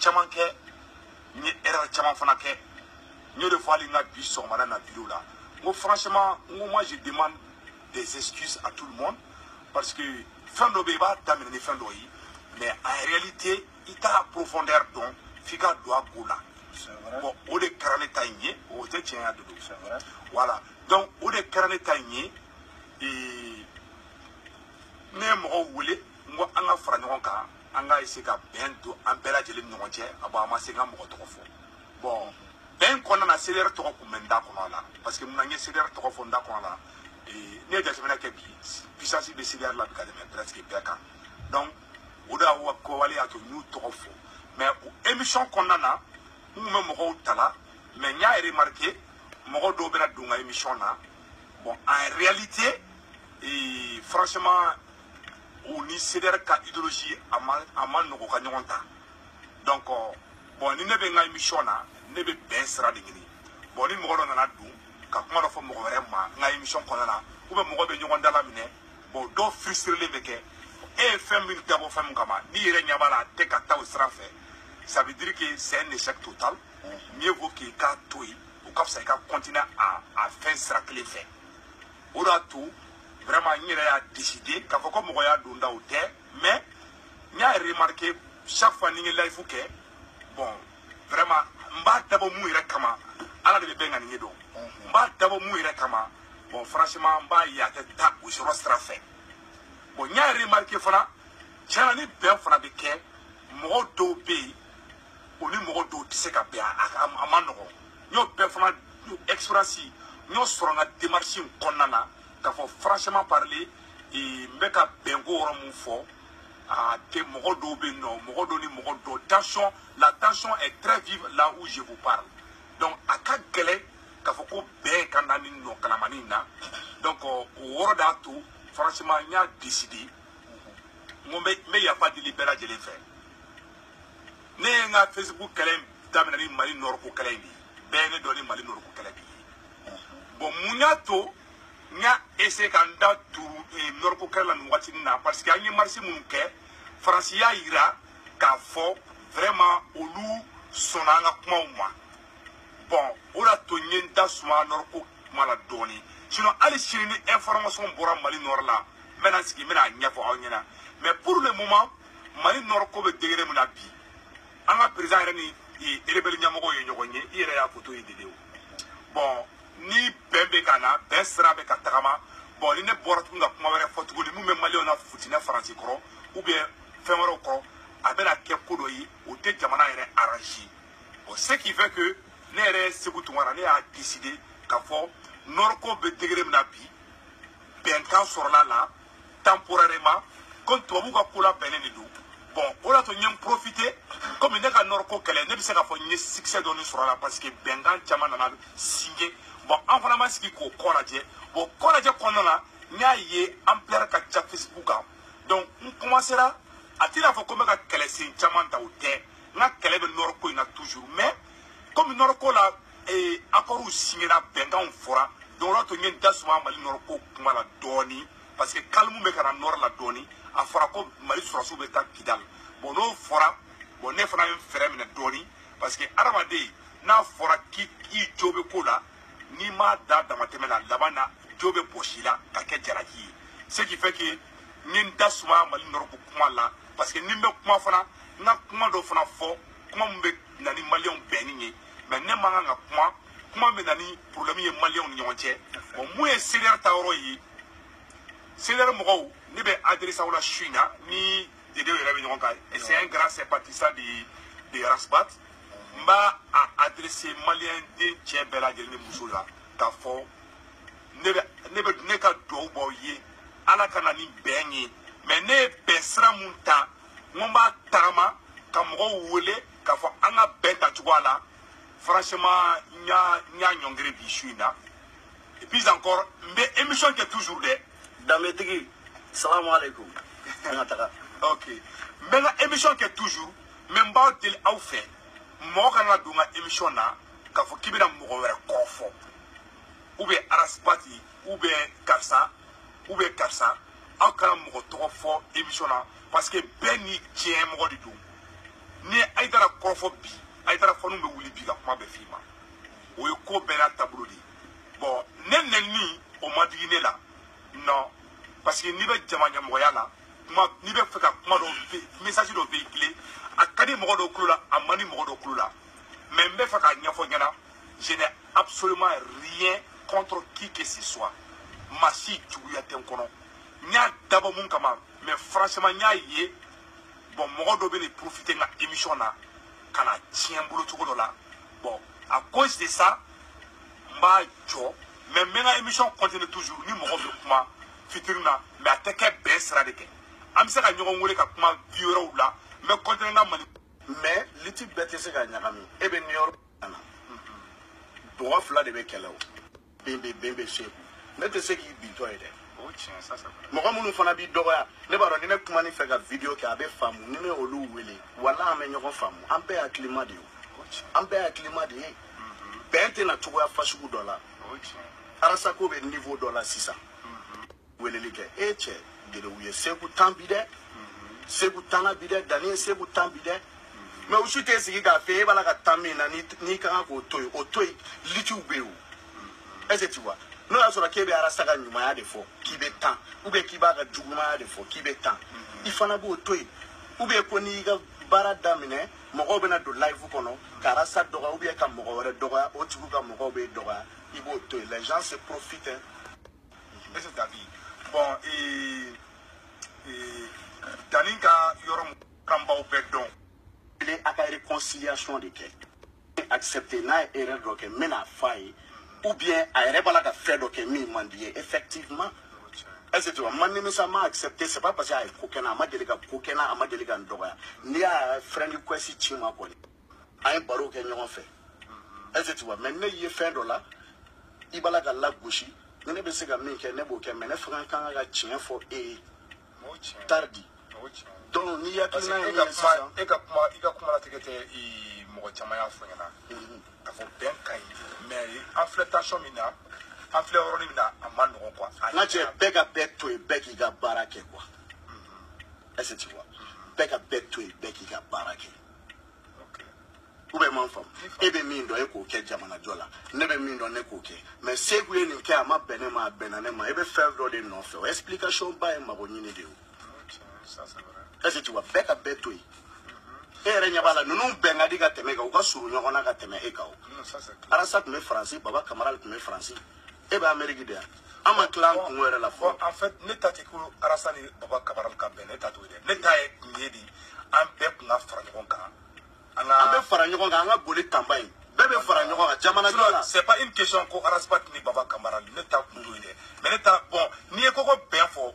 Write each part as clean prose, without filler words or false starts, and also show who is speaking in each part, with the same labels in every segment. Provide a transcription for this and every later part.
Speaker 1: caman kɛ n ye erreur caman fana kɛ n y'o de fɔ hali n ka bi sɔgɔmada na vidéo la n ko franchement n ko moi je demande des excuses à tout le monde parce que fɛn dɔ bɛ yen i b'a daminɛ ni fɛn dɔ ye mais en réalité i t'a profondeur dɔn f'i ka don a ko la bon o de kɛra ne ta in ye o tɛ tiɲɛ ya dodo voilà donc o de kɛra ne ta in ye ne ye mɔgɔw wele n ko an ka fara ɲɔgɔn kan an ka essayer ka bɛn don an bɛɛ lajɛlen ni ɲɔgɔn cɛ a bon a ma se n ka mɔgɔ tɔgɔ fɔ bon bɛn kɔnɔna na CDR tɔgɔ kun bɛ n da kɔnɔ a la parce que mun na n ye CDR tɔgɔ fɔ n da kɔnɔ a la ne ye jateminɛ kɛ bi puissance bɛ CDR la bi ka tɛmɛ presque bɛɛ kan donc o de y'a kɔwale y'a to n y'u tɔgɔ fɔ mais o émission kɔnɔna na n kun bɛ mɔgɔw ta la mais n y'a remarqué mɔgɔ dɔw bɛna don n ka émission na bon en réalité franchement o ni CDR ka idéologie a ma nɔgɔ ka ɲɔgɔn ta donc bon ni ne bɛ n ka émission na ne bɛ bɛn sira de ɲini bon ni mɔgɔ dɔ nana don ka kuma dɔ fɔ mɔgɔ wɛrɛ ma n ka émission kɔnɔna na ou bien mɔgɔ bɛ ɲɔgɔn dala minɛ bon dɔw frustrelen bɛ kɛ e ye fɛn min dabɔ fɛn min kama n'i yɛrɛ ɲɛ b'a la a tɛ ka taa o sira fɛ ça veut dire que c'est un échec total mieux vaut k'i k'a to yen o ka fisa i ka continuer a fɛn sira kelen fɛ o de y'a to vraiment n yɛrɛ y'a décidé k'a fɔ ko mɔgɔ y'a don da o tɛ mais n y'a remarqué chaque fois ni n ye live kɛ bon vraiment n b'a dabɔ mun yɛrɛ kama ala de bɛ bɛn ka nin ye dɔn n b'a dabɔ mun yɛrɛ kama bon franchement n b'a ye a tɛ taa o yɔrɔ sira fɛ bon n y'a remarqué fana tiɲɛna ni bɛn fana bɛ kɛ mɔgɔw dɔw bɛ yen o ni mɔgɔ dɔw tɛ se ka bɛn a ma nɔgɔn n y'o bɛɛ fana expérience n y'o sɔrɔ n ka démarche in kɔnɔna na k'a fɔ franchement parler n bɛ ka bɛnko yɔrɔ mun fɔ a tɛ mɔgɔ dɔw bɛ yen nɔ mɔgɔ dɔw ni mɔgɔ dɔw tension la tension est très vive là où je vous parle donc a ka gɛlɛn k'a fɔ ko bɛn ka na nin nɔ kalamani in na donc o yɔrɔ de y'a to franchement n y'a décidé n ko n bɛ yafa deli bɛɛ lajɛlen fɛ ne ye n ka Facebook kɛlɛ daminɛ ni Mali Nord ko kɛlɛ in de ye bɛɛ ye ne dɔn ni Mali Nord ko kɛlɛ de ye bon mun y'a to n y'a essayer ka n da turu Nord ko kɛlɛ la nin waati na parce que an ye marche minnu kɛ Faransi y'a yira k'a fɔ vraiment olu sɔnna an ka kumaw ma bon o de y'a to n ye n da suma Nord ko kuma la dɔɔni sinon hali sini ni information bɔra Mali Nord la n bɛna sigi n bɛna ɲɛfɔ aw ɲɛna mais pour le moment Mali Nord ko bɛ degré min na bi an ka président yɛrɛ ni rebelle ɲɛmɔgɔw ye ɲɔgɔn ye i yɛrɛ y'a photo ye Dede o bon ni bɛn bɛ ka na bɛn sira bɛ ka tagama bon ni ne bɔra tuguni ka kuma wɛrɛ fɔ tuguni mun bɛ maliyɛnw na futinɛ Faransi kɔrɔ ou bien fɛn wɛrɛw kɔrɔ a bɛna kɛ ko dɔ ye o tɛ jamana yɛrɛ arranger bon ce qui fait que ne yɛrɛ Segu Tunkara ne y'a décidé k'a fɔ Nord ko bɛ degré min na bi bɛnkan sɔrɔla la temporairement comme tubabuw ka ko la bɛnnen de don bon o de y'a to n ye n profité comme ne ka Nord ko kɛlɛ ne bɛ se k'a fɔ n ye succès dɔɔni sɔrɔ a la parce que bɛnkan caman nana signer bon an fana ma sigi k'o kɔ lajɛ bon kɔ lajɛ kɔnɔna na n y'a ye ampleur ka ca Facebook kan donc n commencera a tɛ n'a fɔ ko n bɛ ka kɛlɛsen caman ta o tɛ n ka kɛlɛ bɛ Nord ko in na toujours mais comme Nord ko la accord signera bɛnkanw fɔra donc o de y'a to n ye n da suma Mali Nord ko kuma la dɔɔni parce que calme bɛ ka na Nord la dɔɔni a fɔra ko Mali sɔrɔsiw bɛ taa Kidal bon n'o fɔra bon ne fana ye n fɛrɛ minɛ dɔɔni parce que adamaden n'a fɔra k'i jo bɛ ko la n'i m'a da damatɛmɛ la laban na jo bɛ bɔsi la ka kɛ jaraki ye ce qui fait que n ye n da suma Mali Nord ko kuma la parce que ni n bɛ kuma fana n ka kuma dɔ fana fɔ kuma min bɛ na ni maliyɛnw bɛnni ye mais ne man kan ka kuma bɛ na ni problème ye maliyɛnw ni ɲɔgɔn cɛ bon mun ye CDR ta yɔrɔ ye CDR mɔgɔw ne bɛ adressé aw la su in na ni Dede yɛrɛ bɛ ɲɔgɔn kan c'est un grand sympathisant de Rasbat n b'a adressé maliyɛn den cɛ bɛɛ lajɛlen ni muso la k'a fɔ ne ka dugawu b'aw ye ala ka na ni bɛn ye mais ne ye bɛn sira mun ta n ko n b'a tagama ka mɔgɔw wele k'a fɔ an ka bɛn ta cogoya la franchement n y'a ɲɔngiri bi su in na et puis encore n bɛ émission kɛ toujours dɛ
Speaker 2: Dametigi salamu alaikum an ka taga
Speaker 1: ok n bɛ n ka émission kɛ toujours mais n b'aw deli aw fɛ mɔgɔ kana don n ka émission na k'a fɔ k'i bɛna mɔgɔ wɛrɛ kɔrɔ fɔ ou bien Arasbati ou bien karisa aw kana mɔgɔ tɔgɔ fɔ émission na parce que bɛɛ ni diɲɛ mɔgɔ de don ni Aïdara kɔrɔfɔ bi a taara fɔ n'u bɛ wuli bi ka kuma bɛ f'i ma o ye ko bɛɛ n'a taabolo de ye bon ne nɛni o ma digi ne la non parce que n'i bɛ jama ɲɛmɔgɔya la kuma n'i bɛ fɛ ka kuma dɔ message dɔ véhiculer a ka di mɔgɔ dɔw tulo la a man di mɔgɔ dɔw tulo la mais n bɛ fɛ k'a ɲɛfɔ ɲɛna je n'ai absolument rien contre qui que ce soit maa si juguya tɛ n kɔnɔ n y'a dabɔ mun kama mais franchement n y'a ye bon mɔgɔ dɔ bɛ nin profiter n ka émission na ka na tiɲɛ n bolo cogo dɔ la bon à cause de ça n b'a jɔ mais n bɛ n ka émission continuer toujours ni mɔgɔ bɛ kuma fitiri na mais a tɛ kɛ bɛn sira de kɛ an bɛ se ka ɲɔgɔn wele ka kuma vie wɛrɛw la n bɛ continuer n ka mali
Speaker 2: mais liti bɛɛ tɛ se ka ɲagami e bɛ New York na dɔgɔ fila de bɛ kɛlɛ o ben bɛ seku ne tɛ se k'i bintɔ ye dɛ mɔgɔ minnu fana b'i dɔgɔya ne b'a dɔn ni ne kuma ni fɛ ka video kɛ a bɛ faamu ni ne olu wele wala an bɛ ɲɔgɔn faamu an bɛɛ hakilima de ye an bɛɛ hakilima de ye bɛn tɛna cogoya fasugu dɔ la arasako bɛ niveau dɔ la sisan weleli kɛ e cɛ gerew ye seku tan bi dɛ seku tan na bi dɛ dani ye seku tan bi dɛ mais u si tɛ sigi k'a fɛ e b'a la ka tan min na n'i ka kan k'o to yen o to yen litiw bɛ yen o est-ce que tu vois n'o y'a sɔrɔ k'e bɛ arasa ka ɲumanya de fɔ k'i bɛ tan ou bien k'i b'a ka jugumaya de fɔ k'i bɛ tan i fana b'o to yen ou bien ko n'i y'i ka baara daminɛ mɔgɔw bɛna don live kɔnɔ ka arasa dɔgɔya ou bien ka mɔgɔ wɛrɛ dɔgɔya o tigiw ka mɔgɔw bɛ dɔgɔya i b'o to yen les gens se profitent
Speaker 1: est-ce que David bon Dani ka yɔrɔ mun kanbaw bɛɛ dɔn
Speaker 2: a ka réconciliation de kɛ accepter n'a ye erreur dɔ kɛ n bɛna f'a ye ou bien a yɛrɛ b'a la ka fɛn dɔ kɛ min man di ye effectivement est-ce que tu vois man nimisa ma accepter c'est pas parce que a ye ko kɛ n na a ma deli ka ko kɛ n na a ma deli ka n dɔgɔya n'i y'a friendly request ci n ma kɔni an ye baro kɛ ɲɔgɔn fɛ est-ce que tu vois mais ne ye fɛn dɔ la i b'a la ka lagosi ni ne bɛ se ka min kɛ ne b'o kɛ mais ne fana kan ka tiɲɛ fɔ e ye tardi donc n'i hakilina ye min ye sisan
Speaker 1: i ka kuma latigɛ tɛ mɔgɔ caman y'a fɔ ɲɛna k'a fɔ bɛn ka ɲi mais an filɛ tension min na an filɛ yɔrɔnin min na a ma nɔgɔn quoi
Speaker 2: n ka cɛ bɛɛ ka bɛɛ to yen bɛɛ k'i ka baara kɛ quoi est-ce que tu vois bɛɛ ka bɛɛ to yen bɛɛ k'i ka baara kɛ ou bien m'en faamu e bɛ min dɔn e k'o kɛ jamanajɔ la ne bɛ min dɔn ne k'o kɛ mais seku ye nin kɛ a ma bɛn ne ma a bɛnna ne ma e bɛ fɛn dɔ de nɔfɛ o explication ba ye mago ɲini de ye o est-ce que tu vois bɛɛ ka bɛɛ to yen e yɛrɛ ɲɛ b'a la ninnu bɛn ka di ka tɛmɛ e kan u ka surun ɲɔgɔn na ka tɛmɛ e kan o arasa tun bɛ faransi baba kamara tun bɛ faransi e bɛ amérique de yan an ma tila an kun yɛrɛ la fɔlɔ
Speaker 1: en fait ne ta tɛ ko arasa ni baba kamara ka bɛn ne ta t'o ye dɛ ne ta ye kun ye de an bɛɛ kun ka fara ɲɔgɔn kan an
Speaker 2: bɛ fara ɲɔgɔn kan an ka boli tanba in bɛɛ bɛ fara ɲɔgɔn kan jamanajɔ la
Speaker 1: c'est pas une question ko arasa ni baba kamara ne ta kun t'o ye dɛ mais ne ta bon n'i ye koko bɛn fɔ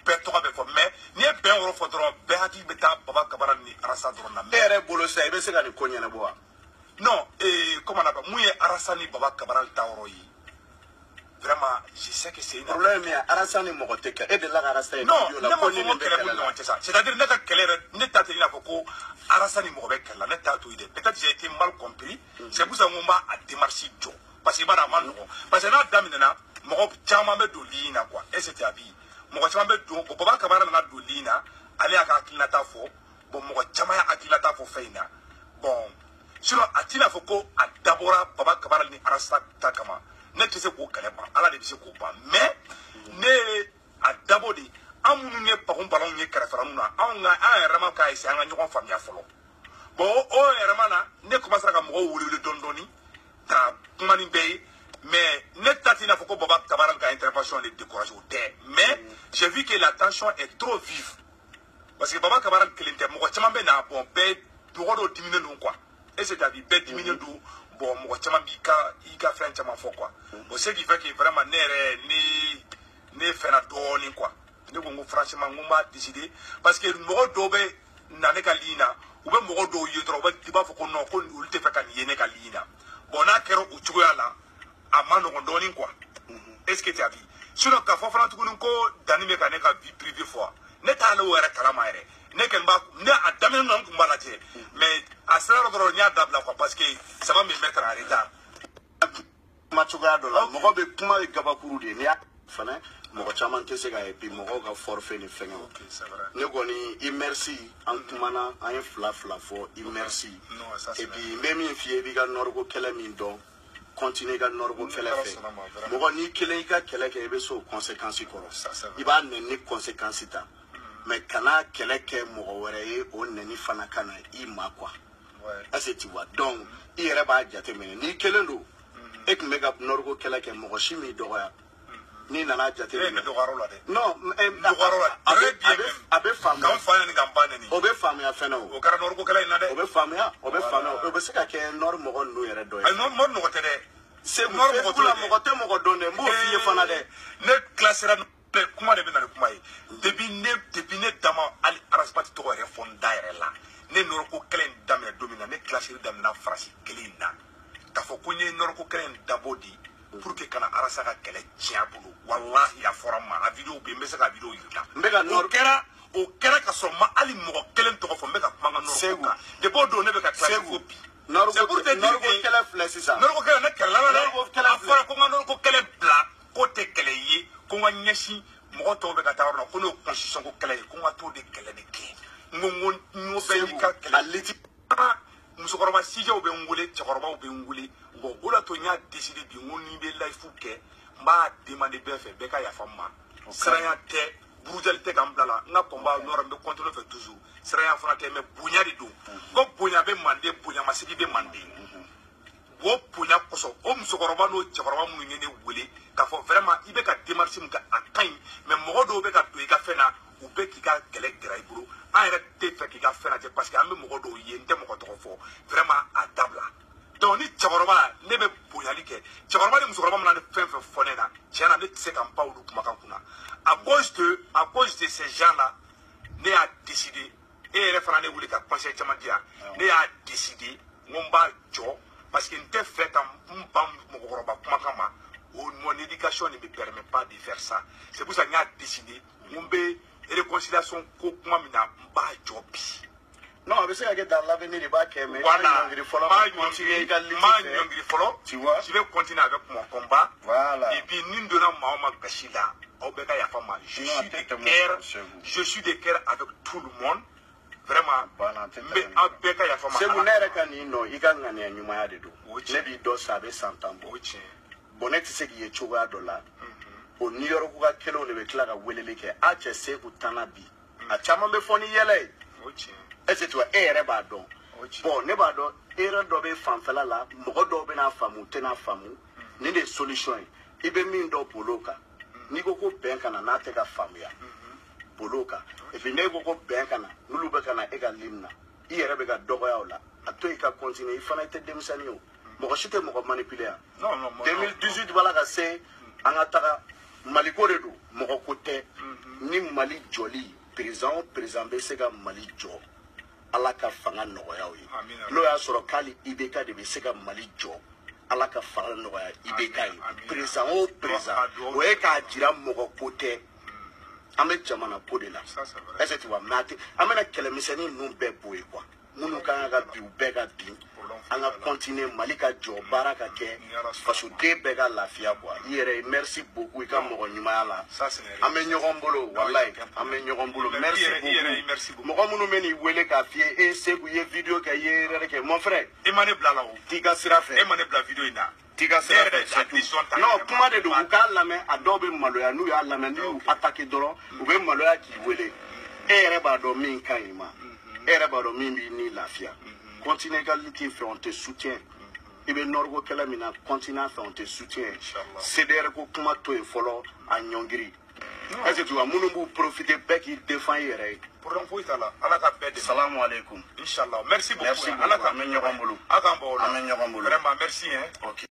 Speaker 1: bɛɛ tɔgɔ bɛ fɔ mais n'i ye bɛn wɔrɔ fɔ dɔrɔn bɛɛ hakili bɛ taa baba kamara ni arasa dɔrɔn na
Speaker 2: e yɛrɛ bolo sisan i bɛ se ka nin ko ɲɛnabɔ wa
Speaker 1: non comment on appelle mun ye arasa ni baba kamara ta yɔrɔ ye vraiment je sais que c'est une
Speaker 2: problème min ye arasa ni mɔgɔ tɛ kɛ e delila ka arasa ye
Speaker 1: non ne ma fɔ ko kɛlɛ b'u ni ɲɔgɔn cɛ sa c'est-à-dire ne ka kɛlɛ yɛrɛ ne ta tɛ i n'a fɔ ko arasa ni mɔgɔ bɛ kɛlɛ la ne t'a to yen dɛ peut-être j'ai été mal compris c'est pour ça ko n b'a démarche jɔ parce que i b'a dɔn a ma nɔgɔn parce que n'a daminɛna mɔgɔ caman bɛ don ligne na quoi et c'était abi mɔgɔ caman bɛ don bon baba kamara nana don ligne na ale y'a ka hakilinata fɔ bon mɔgɔ caman y'a hakilinata fɔ fɛn in na bon sinon a t'i n'a fɔ ko a dabɔra baba kamara ni arasa ta kama ne tɛ se k'o kɛlɛ ban ala de bɛ se k'o ban mais ne ye a dabɔ de an minnu ye pagun balonw ye kɛrɛfɛlaninw na an yɛrɛ ma k'a essayer an ka ɲɔgɔn faamuya fɔlɔ bon o yɛrɛ ma na ne commencera ka mɔgɔw wele dɔɔni dɔɔni ka kuma ni bɛɛ ye mais ne ta t'i n'a fɔ ko baba kamara ka intervention de découragé o tɛ mais j'ai vu que la tension est trop vive parce que baba kamara kelen tɛ mɔgɔ caman bɛ na bon bɛɛ mɔgɔ dɔw diminen don quoi et c'est à dire bɛɛ diminen don bon mɔgɔ caman b'i ka fɛn caman fɔ quoi bon ce qui fait que vraiment ne yɛrɛ ne fɛnna dɔɔni quoi ne ko n ko franchement n ko n b'a décider parce que mɔgɔ dɔw bɛ na ne ka ligne na u bɛ mɔgɔ dɔw ye dɔrɔn i b'a fɔ ko non ko olu tɛ fɛ ka nin ye ne ka ligne na bon n'a kɛra o cogoya la a ma nɔgɔn dɔɔni quoi est ce que tu as vu sinon k'a fɔ fana tuguni ko Dani bɛ ka ne ka vie privée fɔ ne t'a n'o yɛrɛ kalama yɛrɛ ne kɛlen b'a ne a daminɛ na n kun b'a lajɛ mais a sera yɔrɔ dɔrɔn n y'a dabila quoi parce que ça va me mettre en retard
Speaker 2: kuma cogoya dɔ la mɔgɔ bɛ kuma ye gabakuru de ye n'i y'a fana mɔgɔ caman tɛ se ka ye bi mɔgɔw ka forfait ni fɛngɛ o ne kɔni i merci an kumana an ye fila fɔ i merci et puis n bɛ min f'i ye i b'i ka nɔriko kɛlɛ min dɔn continuer ka nɔriko kɛlɛ fɛ mɔgɔ n'i kelen i ka kɛlɛ kɛ i bɛ se o conséquence kɔrɔ i b'a nɛni ni conséquence ta mais kana kɛlɛ kɛ mɔgɔ wɛrɛ ye o nɛni fana ka na i ma quoi est-ce que tu vois donc i yɛrɛ b'a jateminɛ n'i kelen don e tun bɛ ka nɔriko kɛlɛ kɛ mɔgɔ si m'i dɔgɔya n'i nana jateminɛ non a bɛ faamuya o bɛ faamuya fɛnɛ o
Speaker 1: kɛra nɔriko kɛlɛ in na dɛ
Speaker 2: o bɛ faamuya o bɛ se ka kɛ nɔri mɔgɔ ninnu yɛrɛ dɔ ye
Speaker 1: nɔri mɔgɔ tɛ dɛ
Speaker 2: Facebook la mɔgɔ tɛ mɔgɔ dɔn dɛ n b'o f'i ye fana dɛ
Speaker 1: ne kilasira kuma de bɛ na ni kuma ye depuis ne dama hali arasipati tɔgɔ yɛrɛ fɔ n da yɛrɛ la ne nɔriko kɛlɛ in daminɛ don min na ne kilasiri daminɛna farasi kelen in na k'a fɔ ko n ye nɔriko kɛlɛ in dabɔ di pour que kana arasa ka kɛlɛ tiɲɛ bolo wallahi a fɔra n ma a video bɛ yen n bɛ se ka video yir'i la o kɛra ka sɔrɔ ma hali mɔgɔ kelen tɔgɔ fɔ n bɛ ka kuma n ka nɔriko kan depuis o don ne bɛ ka kilasi fo bi
Speaker 2: nɔriko kɛlɛ filɛ sisan
Speaker 1: nɔriko kɛlɛ ne kɛlɛla la dɛ a fɔra ko n ka nɔriko kɛlɛ bila k'o tɛ kɛlɛ ye ko n ka ɲɛsin mɔgɔ tɔw bɛ ka taa yɔrɔ la ko n'o constitution ko kɛlɛ ye ko n ka t'o de kɛlɛ de kɛ n ko bɛɛ y'i ka kɛlɛ musokɔrɔba sijɛw bɛ n wele cɛkɔrɔbaw bɛ n wele bon o la to n y'a décidé bi n ko ni bɛ layifu kɛ n b'a demander bɛɛ fɛ bɛɛ ka yafa n ma siranya tɛ burujali tɛ ka n bila la n ka combat nɔrɔ n bɛ continuer fɛ toujours siranya fana tɛ mais bonya de don ko bonya bɛ manden bonyamasigi bɛ manden o bonya kosɔn o musokɔrɔba n'o cɛkɔrɔba minnu ye ne wele k'a fɔ vraiment i bɛ ka démarche min kɛ a ka ɲi mais mɔgɔ dɔw bɛ ka don i ka fɛn na u bɛ k'i ka kɛlɛ gɛrɛ i bolo an yɛrɛ tɛ fɛ k'i ka fɛn lajɛ parce que an bɛ mɔgɔ dɔw ye n tɛ mɔgɔ tɔgɔ fɔ vraiment a dabila donc ni cɛkɔrɔba ne bɛ bonyali kɛ cɛkɔrɔba ni musokɔrɔba mana ne fɛn fɛn fɔ ne na tiɲɛ na ne tɛ se ka n pan olu kumakan kunna à cause de ces gens là ne y'a décidé e yɛrɛ fana ne wele ka conseil caman di yan ne y'a décidé n ko n b'a jɔ parce que n tɛ fɛ ka n ban mɔgɔkɔrɔba kumakan ma mon éducation ne me permet pas de faire ça c'est pour ça que n y'a décidé n ko n bɛ réconciliation ko kuma min na n b'a jɔ bi.
Speaker 2: Non, a bɛ se ka kɛ dans l'avenir i b'a kɛ mais
Speaker 1: voilà je vais continuer avec mon combat et puis ni n donna maa o maa gasi la aw bɛɛ ka yafa n ma je suis de cœur avec tout le monde vraiment n bɛ aw bɛɛ ka yafa n ma.
Speaker 2: Segu ne yɛrɛ ka nin nɔ i ka ŋaniya ɲumanya de don ne b'i dɔ sa a bɛ san 10 bɔ bon ne tɛ se k'i ye cogoya dɔ la o ni yɔrɔko ka kɛlenw de bɛ tila ka weleli kɛ a cɛ Segu tanna bi a caman bɛ fɔ ni yɛlɛ ye est-ce que tu vois e yɛrɛ b'a dɔn bon ne b'a dɔn erreur dɔ bɛ fanfɛla la mɔgɔ dɔw bɛna faamu u tɛna faamu nin de ye solution ye i bɛ min dɔn bolo kan n'i ko ko bɛn kana n'a tɛ ka faamuya bolo kan et puis n'e ko ko bɛn kana n'olu bɛ ka na e ka lim na i yɛrɛ bɛ ka dɔgɔya o la a to i ka continuer i fana i tɛ denmisɛnnin ye o mɔgɔ si tɛ mɔgɔ manipuler yan 2018 b'a la ka se an ka taga maliko de don mɔgɔ ko tɛ ni mali jɔli président o président bɛ se ka mali jɔ ala ka fanga nɔgɔya o ye n'o y'a sɔrɔ k'ali IBK de bɛ se ka mali jɔ ala ka fanga nɔgɔya IBK ye président o président o ye k'a jira mɔgɔ ko tɛ an bɛ jamana ko de la est-ce que tu vois mais an bɛna kɛlɛmisɛnnin ninnu bɛɛ bɔ yen quoi minnu kan ka bin u bɛɛ ka bin an ka continuer mali ka jɔ baara ka kɛ fasoden bɛɛ ka lafiya quoi i yɛrɛ merci beaucoup i ka mɔgɔ ɲumanya la an bɛ ɲɔgɔn bolo walayi an bɛ ɲɔgɔn bolo merci beaucoup mɔgɔ minnu bɛ n'i wele k'a f'i ye e Segu ye video kɛ i ye yɛrɛ kɛ mon frère
Speaker 1: e ma ne bila la o
Speaker 2: t'i ka sira fɛ
Speaker 1: e ma ne bila video in na
Speaker 2: t'i ka sira fɛ non kuma de don u k'a lamɛn a dɔw bɛ maloya n'u y'a lamɛn n'u y'u attaquer dɔrɔn u bɛ maloya k'i wele e yɛrɛ b'a dɔn min ka ɲi ma e yɛrɛ b'a dɔn min b'i ni lafiya continue ka lutte fɛ on te soutient i bɛ nɔriko kɛlɛ min na continue fɛ on te soutient CDR ko kuma to yen fɔlɔ a ɲɔngiri est-ce que tu vois minnu b'u profiter bɛɛ k'i défend i yɛrɛ ye
Speaker 1: problème foyi t'a la ala ka bɛɛ dɛmɛ
Speaker 2: salamu aleykum
Speaker 1: inchallah merci beaucoup ala ka
Speaker 2: an bɛ ɲɔgɔn bolo
Speaker 1: a k'an bɔ o la
Speaker 2: an bɛ ɲɔgɔn bolo
Speaker 1: vraiment merci hein.
Speaker 2: Ok.